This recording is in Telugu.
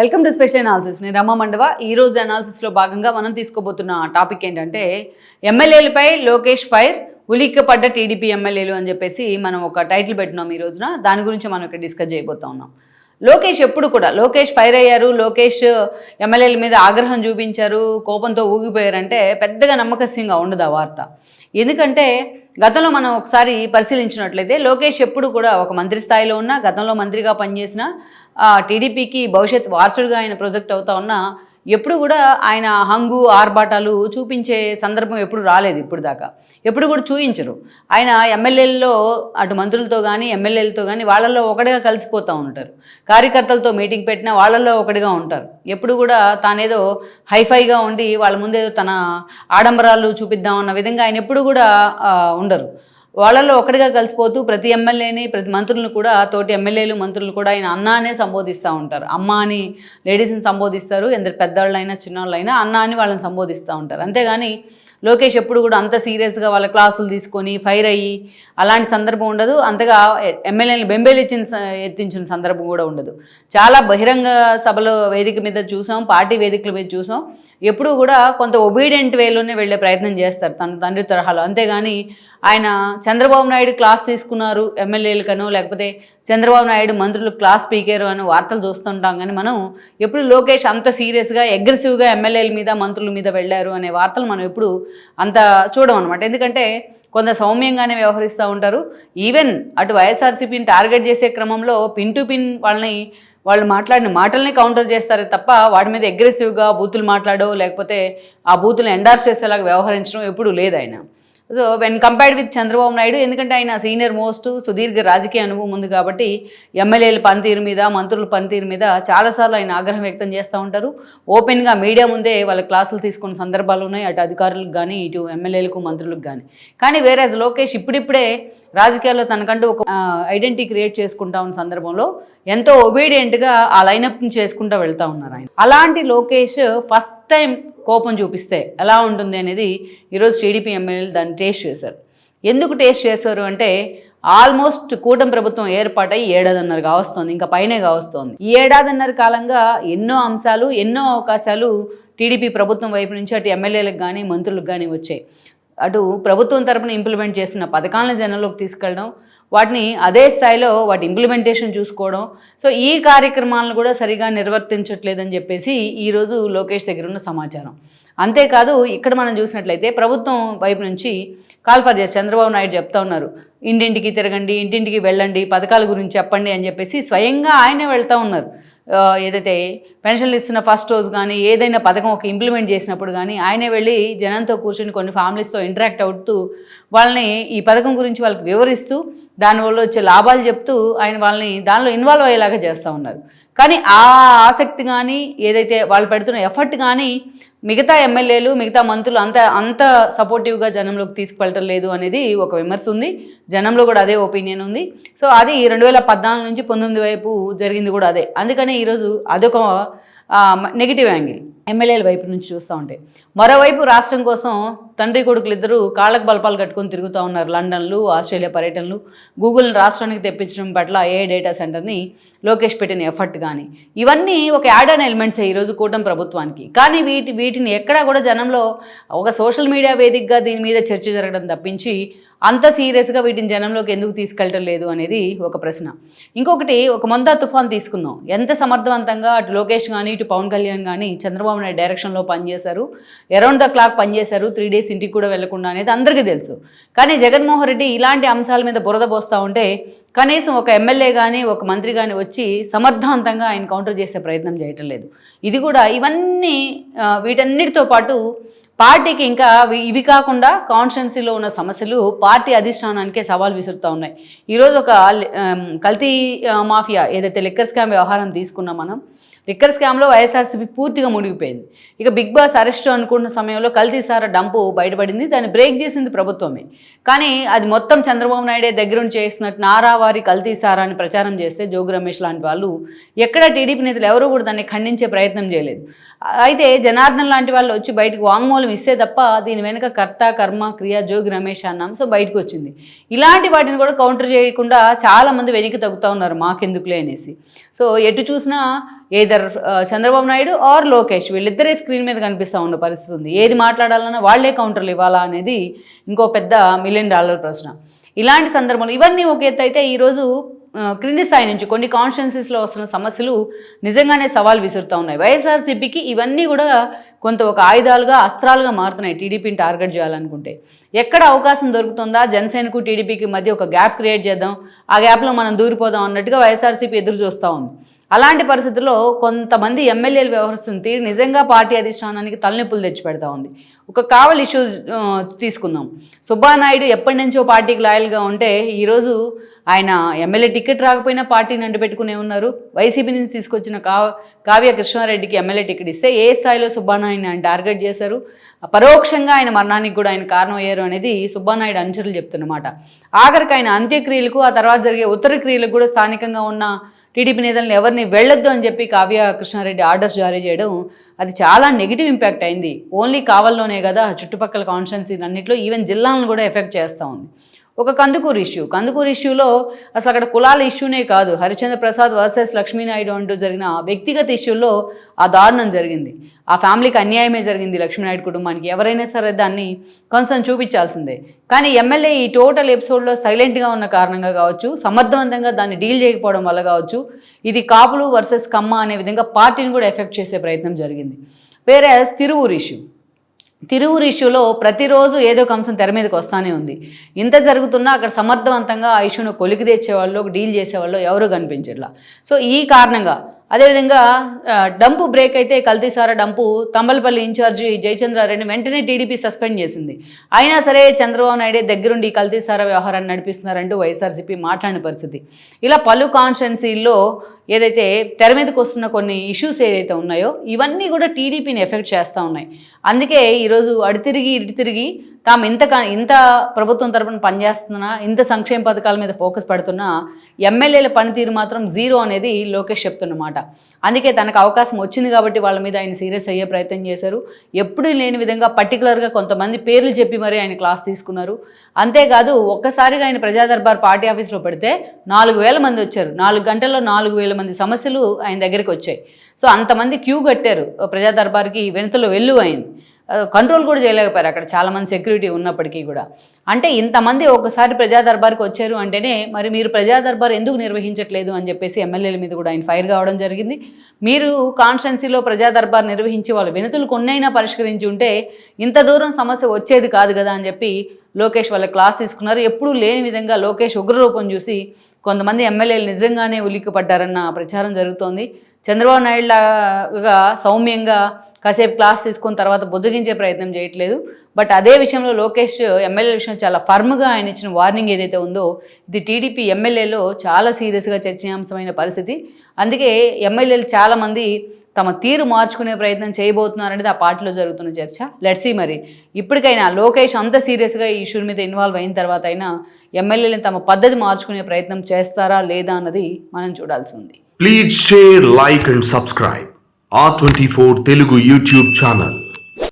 Welcome to special analysis. నేను రమా మండవ. ఈ రోజు అనాలిసిస్లో భాగంగా మనం తీసుకోబోతున్న టాపిక్ ఏంటంటే ఎమ్మెల్యేలపై లోకేష్ ఫైర్, ఉలిక్కిపడ్డ టీడీపీ ఎమ్మెల్యేలు అని చెప్పేసి మనం ఒక టైటిల్ పెట్టినాం ఈ రోజున. దాని గురించి మనం ఇక్కడ డిస్కస్ చేయబోతా ఉన్నాం. లోకేష్ ఎప్పుడు కూడా లోకేష్ ఫైర్ అయ్యారు, లోకేష్ ఎమ్మెల్యేల మీద ఆగ్రహం చూపించారు, కోపంతో ఊగిపోయారంటే పెద్దగా నమ్మకస్యంగా ఉండదు ఆ వార్త. ఎందుకంటే గతంలో మనం ఒకసారి పరిశీలించినట్లయితే లోకేష్ ఎప్పుడు కూడా ఒక మంత్రి స్థాయిలో ఉన్న, గతంలో మంత్రిగా పనిచేసిన, టీడీపీకి భవిష్యత్ వారసుడిగా ఆయన ప్రొజెక్ట్ అవుతా ఉన్నా ఎప్పుడు కూడా ఆయన హంగు ఆర్భాటాలు చూపించే సందర్భం ఎప్పుడు రాలేదు ఇప్పుడు దాకా. ఎప్పుడు కూడా చూపించరు. ఆయన ఎమ్మెల్యేల్లో అటు మంత్రులతో కానీ ఎమ్మెల్యేలతో కానీ వాళ్ళల్లో ఒకటిగా కలిసిపోతూ ఉంటారు. కార్యకర్తలతో మీటింగ్ పెట్టినా వాళ్ళల్లో ఒకటిగా ఉంటారు. ఎప్పుడు కూడా తానేదో హైఫైగా ఉండి వాళ్ళ ముందేదో తన ఆడంబరాలు చూపిద్దామన్న విధంగా ఆయన ఎప్పుడు కూడా ఉండరు. వాళ్ళల్లో ఒకటిగా కలిసిపోతూ ప్రతి ఎమ్మెల్యేని, ప్రతి మంత్రులను కూడా, తోటి ఎమ్మెల్యేలు మంత్రులు కూడా ఆయన అన్న అనే సంబోధిస్తూ ఉంటారు. అమ్మ అని లేడీస్ని సంబోధిస్తారు. ఎందరు పెద్దవాళ్ళైనా చిన్నవాళ్ళైనా అన్న అని వాళ్ళని సంబోధిస్తూ ఉంటారు. అంతేగాని లోకేష్ ఎప్పుడు కూడా అంత సీరియస్గా వాళ్ళ క్లాసులు తీసుకొని ఫైర్ అయ్యి అలాంటి సందర్భం ఉండదు. అంతగా ఎమ్మెల్యేని ఎత్తించిన సందర్భం కూడా ఉండదు. చాలా బహిరంగ సభలో వేదిక మీద చూసాం, పార్టీ వేదికల మీద చూసాం. ఎప్పుడూ కూడా కొంత ఒబీడియంట్ వేలోనే వెళ్ళే ప్రయత్నం చేస్తారు తన తండ్రి తరహాలో. అంతేగాని ఆయన చంద్రబాబు నాయుడు క్లాస్ తీసుకున్నారు ఎమ్మెల్యేలకనో, లేకపోతే చంద్రబాబు నాయుడు మంత్రులు క్లాస్ పీకారు అని వార్తలు చూస్తుంటాం. కానీ మనం ఎప్పుడు లోకేష్ అంత సీరియస్గా అగ్రెసివ్గా ఎమ్మెల్యేల మీద మంత్రుల మీద వెళ్ళారు అనే వార్తలు మనం ఎప్పుడు అంత చూడం అనమాట. ఎందుకంటే కొంత సౌమ్యంగానే వ్యవహరిస్తూ ఉంటారు. ఈవెన్ అటు వైఎస్ఆర్సీపీని టార్గెట్ చేసే క్రమంలో పిన్ టు పిన్ వాళ్ళు మాట్లాడిన మాటల్ని కౌంటర్ చేస్తారే తప్ప వాటి మీద అగ్రెసివ్గా బూతులు మాట్లాడో, లేకపోతే ఆ బూతులను ఎండార్స్ చేసేలాగా వ్యవహరించడం ఎప్పుడూ లేదు ఆయన. So when compared with Chandrababu Naidu, ఎందుకంటే ఆయన సీనియర్ మోస్ట్, సుదీర్ఘ రాజకీయ అనుభవం ఉంది కాబట్టి ఎమ్మెల్యేల పనితీరు మీద, మంత్రుల పనితీరు మీద చాలాసార్లు ఆయన ఆగ్రహం వ్యక్తం చేస్తూ ఉంటారు. ఓపెన్గా మీడియా ముందే వాళ్ళ క్లాసులు తీసుకున్న సందర్భాలు ఉన్నాయి, అటు అధికారులకు కానీ ఇటు ఎమ్మెల్యేలకు మంత్రులకు కానీ. కానీ వేరేజ్ లోకేష్ ఇప్పుడిప్పుడే రాజకీయాల్లో తనకంటూ ఒక ఐడెంటిటీ క్రియేట్ చేసుకుంటా ఉన్న సందర్భంలో ఎంతో ఒబీడియంట్గా ఆ లైనప్ని చేసుకుంటూ వెళ్తూ ఉన్నారు ఆయన. అలాంటి లోకేష్ ఫస్ట్ టైం కోపం చూపిస్తే ఎలా ఉంటుంది అనేది ఈరోజు టీడీపీ ఎమ్మెల్యేలు దాన్ని టేస్ట్ చేశారు. ఎందుకు టేస్ట్ చేశారు అంటే ఆల్మోస్ట్ కూటమి ప్రభుత్వం ఏర్పాటై 1.5 ఏళ్ళు కావస్తోంది, ఇంకా పైనే కావస్తోంది. ఈ 1.5 ఏళ్ళ కాలంగా ఎన్నో అంశాలు, ఎన్నో అవకాశాలు టీడీపీ ప్రభుత్వం వైపు నుంచి అటు ఎమ్మెల్యేలకు కానీ మంత్రులకు కానీ వచ్చాయి. అటు ప్రభుత్వం తరపున ఇంప్లిమెంట్ చేసిన పథకాలను జనంలోకి తీసుకెళ్ళడం, వాటిని అదే స్థాయిలో వాటి ఇంప్లిమెంటేషన్ చూసుకోవడం. సో ఈ కార్యక్రమాలను కూడా సరిగా నిర్వర్తించట్లేదని చెప్పేసి ఈరోజు లోకేష్ దగ్గర ఉన్న సమాచారం. అంతేకాదు ఇక్కడ మనం చూసినట్లయితే ప్రభుత్వం వైపు నుంచి కాల్ఫర్ చేసి చంద్రబాబు నాయుడు చెప్తా ఉన్నారు, ఇంటింటికి తిరగండి, ఇంటింటికి వెళ్ళండి, పథకాల గురించి చెప్పండి అని చెప్పేసి స్వయంగా ఆయనే వెళ్తూ ఉన్నారు. ఏదైతే పెన్షన్లు ఇస్తున్న ఫస్ట్ రోజు కానీ ఏదైనా పథకం ఒక ఇంప్లిమెంట్ చేసినప్పుడు కానీ ఆయనే వెళ్ళి జనంతో కూర్చొని కొన్ని ఫ్యామిలీస్తో ఇంటరాక్ట్ అవుతూ వాళ్ళని ఈ పథకం గురించి వాళ్ళకి వివరిస్తూ దానివల్ల వచ్చే లాభాలు చెప్తూ ఆయన వాళ్ళని దానిలో ఇన్వాల్వ్ అయ్యేలాగా చేస్తూ ఉన్నారు. కానీ ఆ ఆసక్తి కానీ ఏదైతే వాళ్ళు పెడుతున్న ఎఫర్ట్ కానీ మిగతా ఎమ్మెల్యేలు, మిగతా మంత్రులు అంత సపోర్టివ్గా జనంలోకి తీసుకువెళ్ళటం లేదు అనేది ఒక విమర్శ ఉంది. జనంలో కూడా అదే ఒపీనియన్ ఉంది. సో అది 2014 నుంచి 19 వైపు జరిగింది కూడా అదే. అందుకనే ఈరోజు అదొక నెగిటివ్ యాంగిల్ ఎమ్మెల్యేల వైపు నుంచి చూస్తూ ఉంటే. మరోవైపు రాష్ట్రం కోసం తండ్రి కొడుకులు ఇద్దరు కాళ్ళకు బలపాలు కట్టుకొని తిరుగుతూ ఉన్నారు. లండన్లు, ఆస్ట్రేలియా పర్యటనలు, గూగుల్ని రాష్ట్రానికి తెప్పించడం పట్ల ఏ డేటా సెంటర్ని లోకేష్ పెట్టిన ఎఫర్ట్ కానీ ఇవన్నీ ఒక యాడ్ ఆన్ ఎలిమెంట్సే ఈరోజు కూటమి ప్రభుత్వానికి. కానీ వీటిని ఎక్కడా కూడా జనంలో ఒక సోషల్ మీడియా వేదికగా దీని మీద చర్చ జరగడం తప్పించి అంత సీరియస్గా వీటిని జనంలోకి ఎందుకు తీసుకెళ్ళటం లేదు అనేది ఒక ప్రశ్న. ఇంకొకటి, ఒక మొందా తుఫాన్ తీసుకుందాం. ఎంత సమర్థవంతంగా అటు లోకేష్ కానీ ఇటు పవన్ కళ్యాణ్ కానీ చంద్రబాబు నాయుడు డైరెక్షన్లో పనిచేశారు, అరౌండ్ ద క్లాక్ పనిచేశారు, 3 days ఇంటికి కూడా వెళ్లకుండా అనేది అందరికీ తెలుసు. కానీ జగన్మోహన్ రెడ్డి ఇలాంటి అంశాల మీద బురద పోస్తూ ఉంటే కనీసం ఒక ఎమ్మెల్యే కానీ ఒక మంత్రి కానీ వచ్చి సమర్థవంతంగా ఆయన కౌంటర్ చేసే ప్రయత్నం చేయటం లేదు. ఇది కూడా ఇవన్నీ వీటన్నిటితో పాటు పార్టీకి ఇంకా ఇవి కాకుండా కాన్స్టిట్యున్సీలో ఉన్న సమస్యలు పార్టీ అధిష్టానానికే సవాల్ విసురుతూ ఉన్నాయి. ఈరోజు ఒక కల్తీ మాఫియా ఏదైతే లిక్కర్ స్కామ్ వ్యవహారం తీసుకున్నాం మనం, లిక్కర్ స్కామ్లో వైఎస్ఆర్సీపీ పూర్తిగా మునిగిపోయింది. ఇక బిగ్ బాస్ అరెస్ట్ అనుకున్న సమయంలో కల్తీ సారా డంపు బయటపడింది. దాన్ని బ్రేక్ చేసింది ప్రభుత్వమే. కానీ అది మొత్తం చంద్రబాబు నాయుడే దగ్గరుండి చేసినట్టు నారావారి కల్తీ సారా అని ప్రచారం చేస్తే జోగి రమేష్ లాంటి వాళ్ళు ఎక్కడ టీడీపీ నేతలు ఎవరు కూడా దాన్ని ఖండించే ప్రయత్నం చేయలేదు. అయితే జనార్దన్ లాంటి వాళ్ళు వచ్చి బయటకు వాంగ్మూలం ఇస్తే తప్ప దీని వెనుక కర్త కర్మ క్రియ జోగి రమేష్ అన్న అంశం బయటకు వచ్చింది. ఇలాంటి వాటిని కూడా కౌంటర్ చేయకుండా చాలామంది వెనక్కి తగ్గుతూ ఉన్నారు మాకెందుకులే అనేసి. సో ఎటు చూసినా ఏదర్ చంద్రబాబు నాయుడు ఆర్ లోకేష్ వీళ్ళిద్దరే స్క్రీన్ మీద కనిపిస్తూ ఉన్న పరిస్థితి ఉంది. ఏది మాట్లాడాలన్నా వాళ్లే కౌంటర్లు ఇవ్వాలా అనేది ఇంకో పెద్ద $1 మిలియన్ ప్రశ్న. ఇలాంటి సందర్భంలో ఇవన్నీ ఒక ఎత్తు అయితే ఈరోజు క్రింది స్థాయి నుంచి కొన్ని కాన్స్టిట్యున్సీస్లో వస్తున్న సమస్యలు నిజంగానే సవాల్ విసురుతూ ఉన్నాయి. వైఎస్ఆర్సీపీకి ఇవన్నీ కూడా కొంత ఒక ఆయుధాలుగా అస్త్రాలుగా మారుతున్నాయి టీడీపీని టార్గెట్ చేయాలనుకుంటే. ఎక్కడ అవకాశం దొరుకుతుందా జనసేనకు టీడీపీకి మధ్య ఒక గ్యాప్ క్రియేట్ చేద్దాం, ఆ గ్యాప్లో మనం దూరిపోదాం అన్నట్టుగా వైఎస్ఆర్సీపీ ఎదురు చూస్తూ ఉంది. అలాంటి పరిస్థితుల్లో కొంతమంది ఎమ్మెల్యేలు వ్యవహరిస్తున్న తీరు నిజంగా పార్టీ అధిష్టానానికి తలనొప్పులు తెచ్చిపెడతా ఉంది. ఒక కావలి ఇష్యూ తీసుకుందాం. సుబ్బానాయుడు ఎప్పటి నుంచో పార్టీకి లాయల్గా ఉంటే ఈరోజు ఆయన ఎమ్మెల్యే టికెట్ రాకపోయినా పార్టీని అంటుపెట్టుకునే ఉన్నారు. వైసీపీ నుంచి తీసుకొచ్చిన కావ్య కృష్ణారెడ్డికి ఎమ్మెల్యే టికెట్ ఇస్తే ఏ స్థాయిలో సుబ్బానాయుడిని ఆయన టార్గెట్ చేశారు, పరోక్షంగా ఆయన మరణానికి కూడా ఆయన కారణం అయ్యారు అనేది సుబ్బానాయుడు అనుచరులు చెప్తున్నమాట. ఆఖరికి ఆయన అంత్యక్రియలకు ఆ తర్వాత జరిగే ఉత్తర క్రియలకు కూడా స్థానికంగా ఉన్న టీడీపీ నేతలను ఎవరిని వెళ్ళొద్దు అని చెప్పి కావ్య కృష్ణారెడ్డి ఆర్డర్స్ జారీ చేయడం అది చాలా నెగిటివ్ ఇంపాక్ట్ అయింది. ఓన్లీ కావల్లోనే కదా, చుట్టుపక్కల కాన్స్టిట్యున్సీలు అన్నింటిలో ఈవెన్ జిల్లాలను కూడా ఎఫెక్ట్ చేస్తూ ఉంది. ఒక కందుకూరు ఇష్యూలో అసలు అక్కడ కులాల ఇష్యూనే కాదు, హరిచంద్ర ప్రసాద్ వర్సెస్ లక్ష్మీనాయుడు అంటూ జరిగిన వ్యక్తిగత ఇష్యూల్లో ఆ దారుణం జరిగింది. ఆ ఫ్యామిలీకి అన్యాయమే జరిగింది, లక్ష్మీనాయుడు కుటుంబానికి. ఎవరైనా సరే దాన్ని కన్సర్న్ చూపించాల్సిందే. కానీ ఎమ్మెల్యే ఈ టోటల్ ఎపిసోడ్లో సైలెంట్గా ఉన్న కారణంగా కావచ్చు, సమర్థవంతంగా దాన్ని డీల్ చేయకపోవడం వల్ల కావచ్చు, ఇది కాపులు వర్సెస్ కమ్మ అనే విధంగా పార్టీని కూడా ఎఫెక్ట్ చేసే ప్రయత్నం జరిగింది. వేరే తిరువురు ఇష్యూలో ప్రతిరోజు ఏదో ఒక అంశం తెర మీదకి వస్తూనే ఉంది. ఇంత జరుగుతున్నా అక్కడ సమర్థవంతంగా ఆ ఇష్యూను కొలికి తెచ్చేవాళ్ళు, డీల్ చేసేవాళ్ళు ఎవరు కనిపించట్లా. సో ఈ కారణంగా అదేవిధంగా డంపు బ్రేక్ అయితే కల్తీసారా డంపు తంబలపల్లి ఇన్ఛార్జి జయచంద్రారెడ్డిని వెంటనే టీడీపీ సస్పెండ్ చేసింది. అయినా సరే చంద్రబాబు నాయుడే దగ్గరుండి కల్తీసారా వ్యవహారాన్ని నడిపిస్తున్నారంటూ వైఎస్ఆర్సీపీ మాట్లాడిన పరిస్థితి. ఇలా పలు కాన్స్టిట్యున్సీల్లో ఏదైతే తెర మీదకి వస్తున్న కొన్ని ఇష్యూస్ ఏదైతే ఉన్నాయో ఇవన్నీ కూడా టీడీపీని ఎఫెక్ట్ చేస్తూ ఉన్నాయి. అందుకే ఈరోజు ఇటు తిరిగి తాము ఇంత ప్రభుత్వం తరపున పనిచేస్తున్నా, ఇంత సంక్షేమ పథకాల మీద ఫోకస్ పెడుతున్నా ఎమ్మెల్యేల పనితీరు మాత్రం జీరో అనేది లోకేష్ చెప్తున్నమాట. అందుకే తనకు అవకాశం వచ్చింది కాబట్టి వాళ్ళ మీద ఆయన సీరియస్ అయ్యే ప్రయత్నం చేశారు. ఎప్పుడూ లేని విధంగా పర్టికులర్గా కొంతమంది పేర్లు చెప్పి మరీ ఆయన క్లాస్ తీసుకున్నారు. అంతేకాదు ఒక్కసారిగా ఆయన ప్రజాదర్బార్ పార్టీ ఆఫీస్లో పెడితే 4,000 మంది వచ్చారు. 4 గంటల్లో 4,000 మంది సమస్యలు ఆయన దగ్గరికి వచ్చాయి. సో అంతమంది క్యూ కట్టారు. ప్రజాదర్బార్కి వెనుకలో వెళ్ళు అయింది. కంట్రోల్ కూడా చేయలేకపోయారు అక్కడ చాలామంది సెక్యూరిటీ ఉన్నప్పటికీ కూడా. అంటే ఇంతమంది ఒకసారి ప్రజాదర్బార్కి వచ్చారు అంటేనే మరి మీరు ప్రజాదర్బార్ ఎందుకు నిర్వహించట్లేదు అని చెప్పేసి ఎమ్మెల్యేల మీద కూడా ఆయన ఫైర్ కావడం జరిగింది. మీరు కాన్స్టిట్యున్సీలో ప్రజాదర్బార్ నిర్వహించి వాళ్ళు వినతులు కొన్నైనా పరిష్కరించి ఉంటే ఇంత దూరం సమస్య వచ్చేది కాదు కదా అని చెప్పి లోకేష్ వాళ్ళ క్లాస్ తీసుకున్నారు. ఎప్పుడూ లేని విధంగా లోకేష్ ఉగ్రరూపం చూసి కొంతమంది ఎమ్మెల్యేలు నిజంగానే ఉలిక్కిపడ్డారన్న ప్రచారం జరుగుతోంది. చంద్రబాబు నాయుడు లాగా సౌమ్యంగా కాసేపు క్లాస్ తీసుకున్న తర్వాత బుజ్జగించే ప్రయత్నం చేయట్లేదు. బట్ అదే విషయంలో లోకేష్ ఎమ్మెల్యే విషయంలో చాలా ఫర్మ్గా ఆయన ఇచ్చిన వార్నింగ్ ఏదైతే ఉందో ఇది టీడీపీ ఎమ్మెల్యేలో చాలా సీరియస్గా చర్చనీయాంశమైన పరిస్థితి. అందుకే ఎమ్మెల్యేలు చాలామంది తమ తీరు మార్చుకునే ప్రయత్నం చేయబోతున్నారనేది ఆ పార్టీలో జరుగుతున్న చర్చ. లెట్స్ సీ మరి ఇప్పటికైనా లోకేష్ అంత సీరియస్గా ఈ ఇష్యూ మీద ఇన్వాల్వ్ అయిన తర్వాత అయినా ఎమ్మెల్యేలను తమ పద్ధతి మార్చుకునే ప్రయత్నం చేస్తారా లేదా అన్నది మనం చూడాల్సి ఉంది. Please share, like and subscribe R24 Telugu YouTube channel.